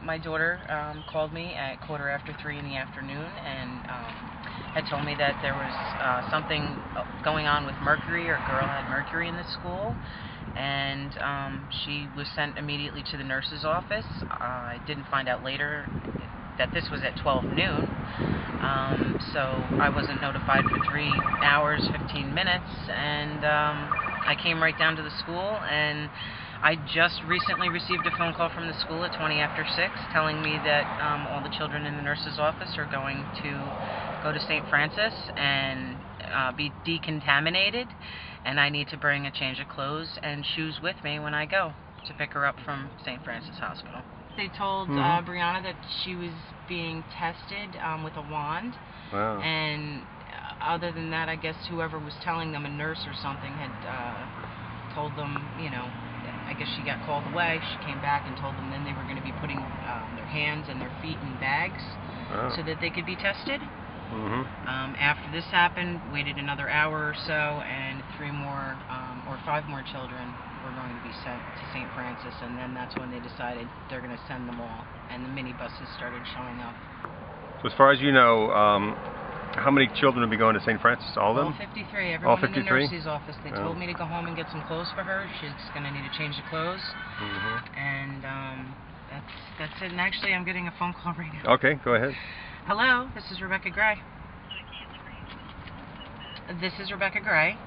My daughter called me at 3:15 in the afternoon and had told me that there was something going on with Mercury, or a girl had Mercury in the school, and she was sent immediately to the nurse's office. I didn't find out later that this was at 12 noon, so I wasn't notified for 3 hours, 15 minutes, and I came right down to the school, and I just recently received a phone call from the school at 6:20 telling me that all the children in the nurse's office are going to go to St. Francis and be decontaminated, and I need to bring a change of clothes and shoes with me when I go to pick her up from St. Francis Hospital. They told Brianna that she was being tested with a wand. Wow. And other than that, I guess whoever was telling them, a nurse or something, had told them, I guess she got called away. She came back and told them then they were going to be putting their hands and their feet in bags so that they could be tested. After this happened, waited another hour or so, and 5 more children were going to be sent to St. Francis, and then that's when they decided they're going to send them all, and the minibuses started showing up. So as far as you know, how many children will be going to St. Francis? All of them? All 53. Everyone all 53? in the nurse's office. They told me to go home and get some clothes for her. She's going to need a change of clothes. And that's it. And actually, I'm getting a phone call right now. Okay, go ahead. Hello, this is Rebecca Gray. This is Rebecca Gray.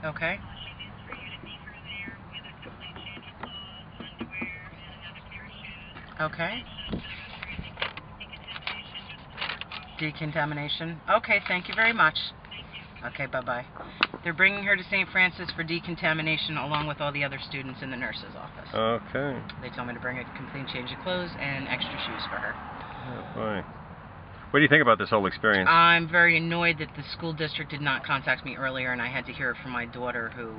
Okay. Okay. Decontamination. Okay, thank you very much. Okay, bye-bye. They're bringing her to St. Francis for decontamination along with all the other students in the nurse's office. Okay. They told me to bring a complete change of clothes and extra shoes for her. Oh, boy. What do you think about this whole experience? I'm very annoyed that the school district did not contact me earlier, and I had to hear it from my daughter, who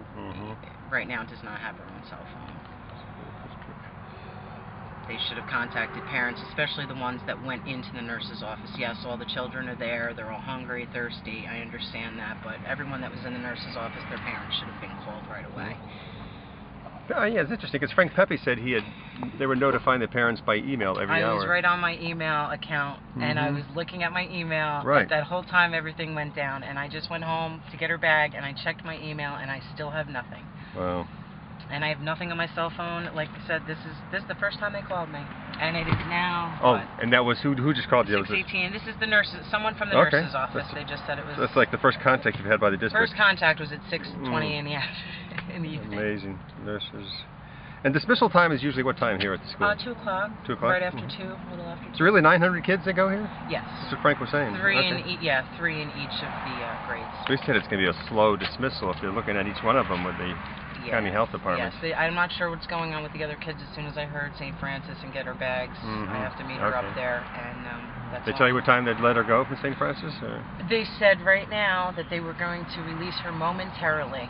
right now does not have her own cell phone. They should have contacted parents, especially the ones that went into the nurse's office. Yes, all the children are there. They're all hungry, thirsty. I understand that. But everyone that was in the nurse's office, their parents should have been called right away. Yeah, it's interesting because Frank Pepe said they were notifying the parents by email every hour. I was right on my email account, and I was looking at my email. Right. That whole time everything went down, and I just went home to get her bag, and I checked my email, and I still have nothing. Wow. And I have nothing on my cell phone. Like I said, this is the first time they called me, and it is now. Oh, and that was who just called you? 6:18. This is the nurses. Someone from the nurse's office. They just said it was. That's like the first contact you've had by the district. First contact was at 6:20 in the evening. Amazing nurses. And dismissal time is usually what time here at the school? 2 o'clock. 2 o'clock. Right after 2, a little after 2. So really 900 kids that go here? Yes. That's what Frank was saying. 3 in each of the grades. So he said it's going to be a slow dismissal if you're looking at each one of them with the county health department. Yes, I'm not sure what's going on with the other kids. As soon as I heard St. Francis and get her bags, I have to meet her up there, and that's. They tell you what time they'd let her go from St. Francis? Or? They said right now that they were going to release her momentarily,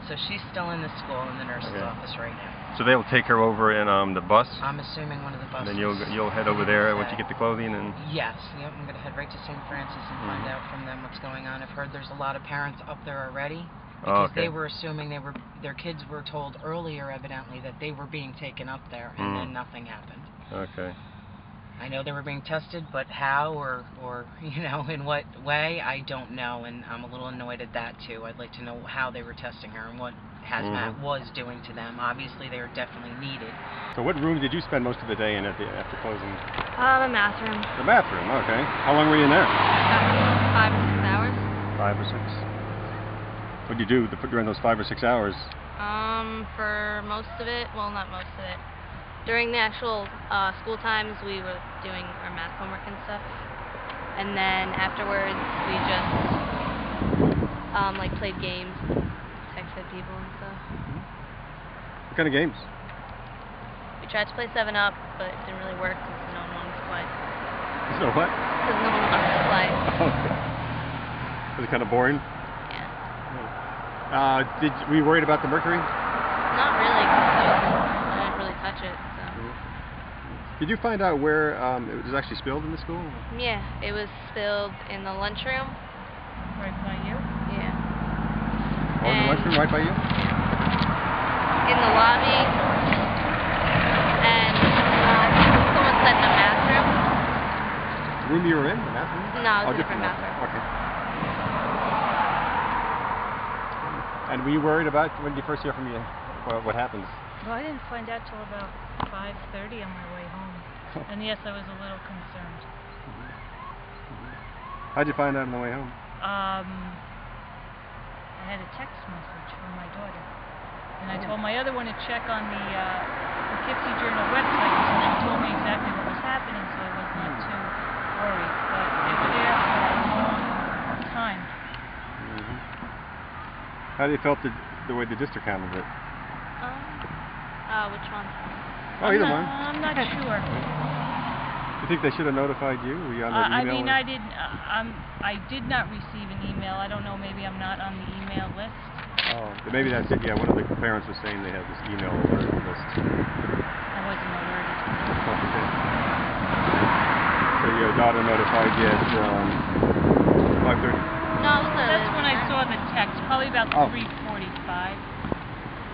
so she's still in the school in the nurse's office right now. So they will take her over in the bus? I'm assuming one of the buses. And then you'll head over there once you get the clothing and. Yes, yep. I'm going to head right to St. Francis and find out from them what's going on. I've heard there's a lot of parents up there already. Because they were assuming their kids were told earlier, evidently, that they were being taken up there, and then nothing happened. Okay. I know they were being tested, but how or in what way, I don't know, and I'm a little annoyed at that too. I'd like to know how they were testing her and what hazmat was doing to them. Obviously, they are definitely needed. So what room did you spend most of the day in after closing? The math room. The math room, okay. How long were you in there? 5 or 6 hours. 5 or 6. What did you do during those 5 or 6 hours? For most of it, well, not most of it. During the actual school times, we were doing our math homework and stuff. And then afterwards, we just played games, texted people and stuff. What kind of games? We tried to play 7-Up, but it didn't really work because no one wanted to play. So what? Because no one wanted to play. Was it kind of boring? Were you worried about the mercury? Not really, because I didn't really touch it. So. Did you find out where it was actually spilled in the school? Yeah, it was spilled in the lunchroom. Right by you? Yeah. Oh, in the lunchroom right by you? Yeah. in the lobby, and someone said in the bathroom. The room you were in? The bathroom? No, it was a different bathroom. Okay. And were you worried about when you first hear from you? What happens? Well, I didn't find out till about 5:30 on my way home. And yes, I was a little concerned. How'd you find out on the way home? I had a text message from my daughter. And I told my other one to check on the Poughkeepsie Journal website, so she told me exactly what was happening, so I was not too worried. But they were there for a long time. How do you felt the way the district handled it? Which one? Oh, either one. I'm not sure. You think they should have notified you? Were you on their email? I mean, I didn't. I did not receive an email. I don't know. Maybe I'm not on the email list. Oh, maybe that's it. Yeah, one of the parents was saying they have this email alert list. I wasn't alerted. Okay. So your daughter notified you at 5:30? No, it was That's when I saw the text. Probably about 3:45.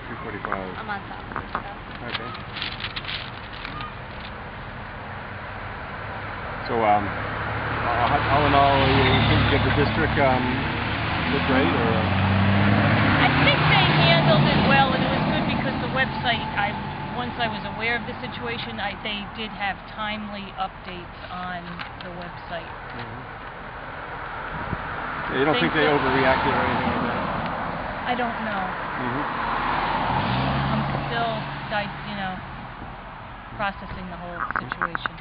3:45. I'm on top of this stuff. Okay. So, all in all, you think you get the district look great, or? I think they handled it well, and it was good because the website. Once I was aware of the situation, they did have timely updates on the website. Yeah, you don't think they overreacted or anything like that? I don't know. I'm still, processing the whole situation.